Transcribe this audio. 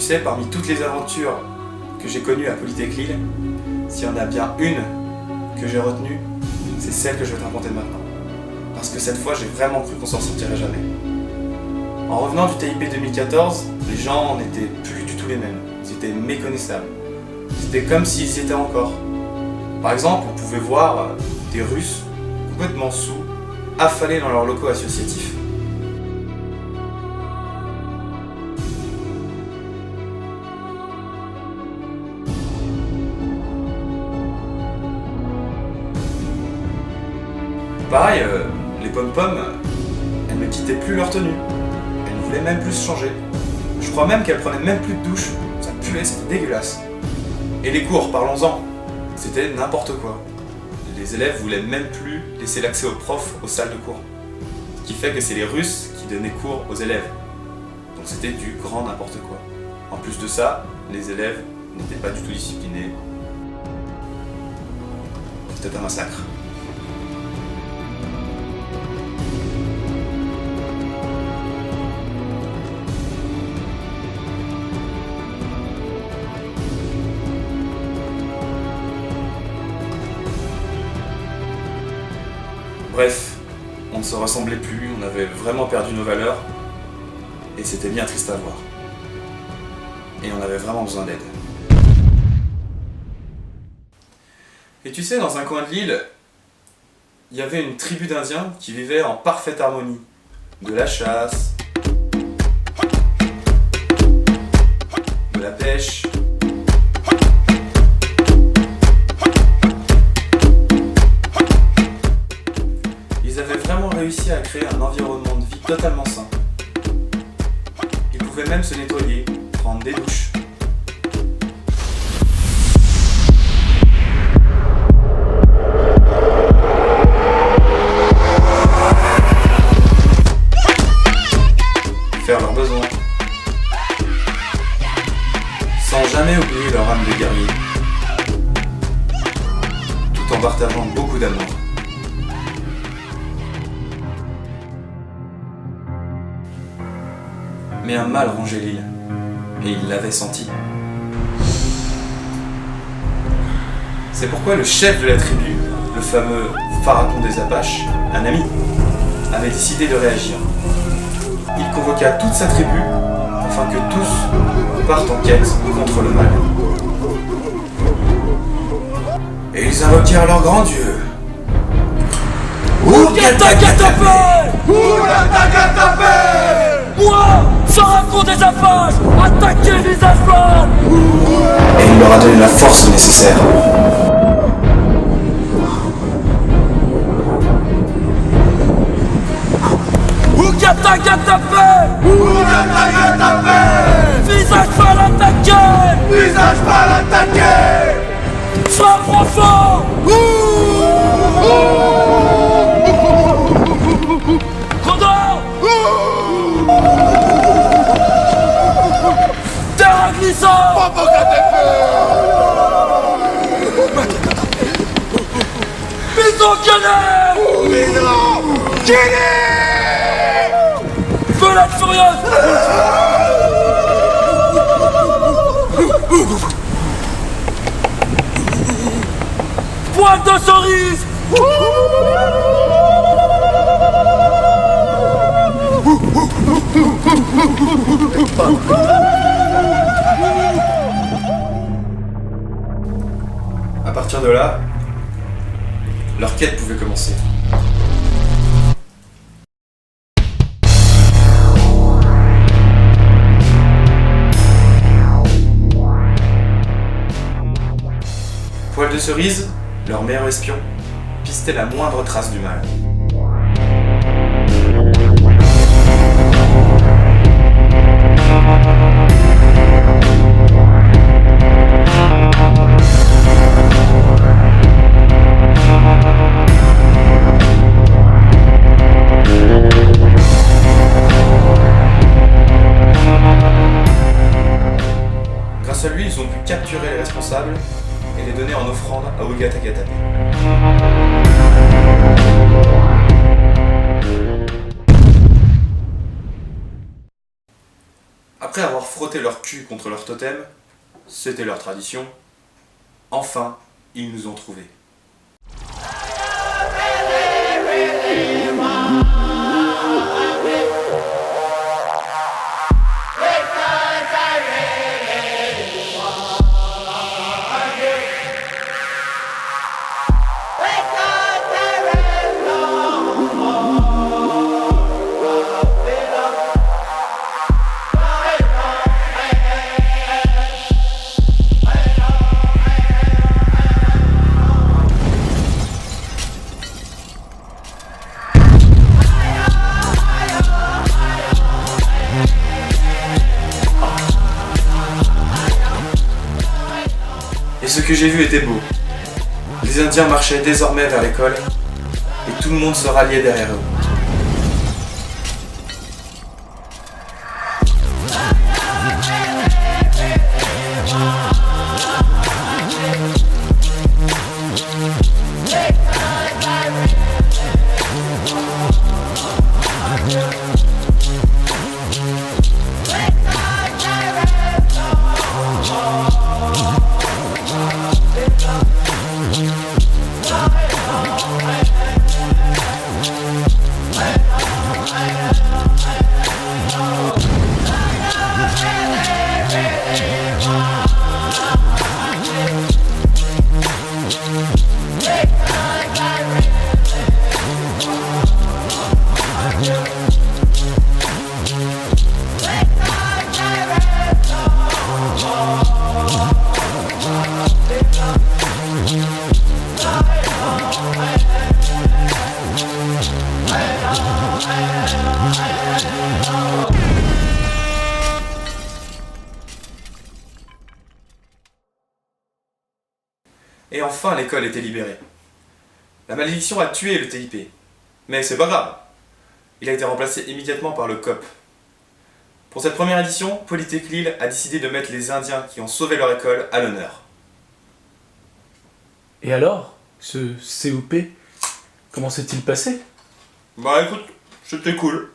sais, parmi toutes les aventures que j'ai connues à Polytech Lille, s'il y en a bien une que j'ai retenue, c'est celle que je vais te raconter maintenant. Parce que cette fois, j'ai vraiment cru qu'on s'en sortirait jamais. En revenant du TIP 2014, les gens n'étaient plus du tout les mêmes. Ils étaient méconnaissables. C'était comme s'ils y étaient encore. Par exemple, on pouvait voir des Russes complètement saouls, affalés dans leurs locaux associatifs. Pareil, les pom-pom, elles ne quittaient plus leur tenue. Elles ne voulaient même plus se changer. Je crois même qu'elles prenaient même plus de douche. Ça puait, c'était dégueulasse. Et les cours, parlons-en. C'était n'importe quoi. Les élèves voulaient même plus laisser l'accès aux profs aux salles de cours. Ce qui fait que c'est les Russes qui donnaient cours aux élèves. Donc c'était du grand n'importe quoi. En plus de ça, les élèves n'étaient pas du tout disciplinés. C'était un massacre. Bref, on ne se ressemblait plus, on avait vraiment perdu nos valeurs, et c'était bien triste à voir. Et on avait vraiment besoin d'aide. Et tu sais, dans un coin de l'île, il y avait une tribu d'Indiens qui vivait en parfaite harmonie. De la chasse, de la pêche, réussi à créer un environnement de vie totalement sain. Ils pouvaient même se nettoyer, prendre des douches. Faire leurs besoins. Sans jamais oublier leur âme de guerrier. Tout en partageant beaucoup d'amour. Mais un mal rongeait l'île, et il l'avait senti. C'est pourquoi le chef de la tribu, le fameux Pharaon des Apaches, un ami, avait décidé de réagir. Il convoqua toute sa tribu afin que tous partent en quête contre le mal. Et ils invoquèrent leur grand dieu. Moi, Pharaon des Apaches, attaquez visage blanc. Et il leur a donné la force nécessaire. Visage pas l'attaquer. Visage pas l'attaquer. Frappe profond. Condor. Terrain glissant. Bison canet. Bison canet. Belette furieuse. Pointe de cerise. À partir de là, leur quête pouvait commencer. Poil de cerise, leur meilleur espion, pistait la moindre trace du mal. Grâce à lui, ils ont pu capturer les responsables et les donner en offrande à Ogatagatape. frotter leur cul contre leur totem, c'était leur tradition, enfin, ils nous ont trouvés. Et ce que j'ai vu était beau. Les Indiens marchaient désormais vers l'école et tout le monde se ralliait derrière eux. Et enfin, l'école était libérée. La malédiction a tué le TIP. Mais c'est pas grave. Il a été remplacé immédiatement par le COP. Pour cette première édition, Polytech Lille a décidé de mettre les Indiens qui ont sauvé leur école à l'honneur. Et alors, ce COP, comment s'est-il passé? Bah écoute, c'était cool.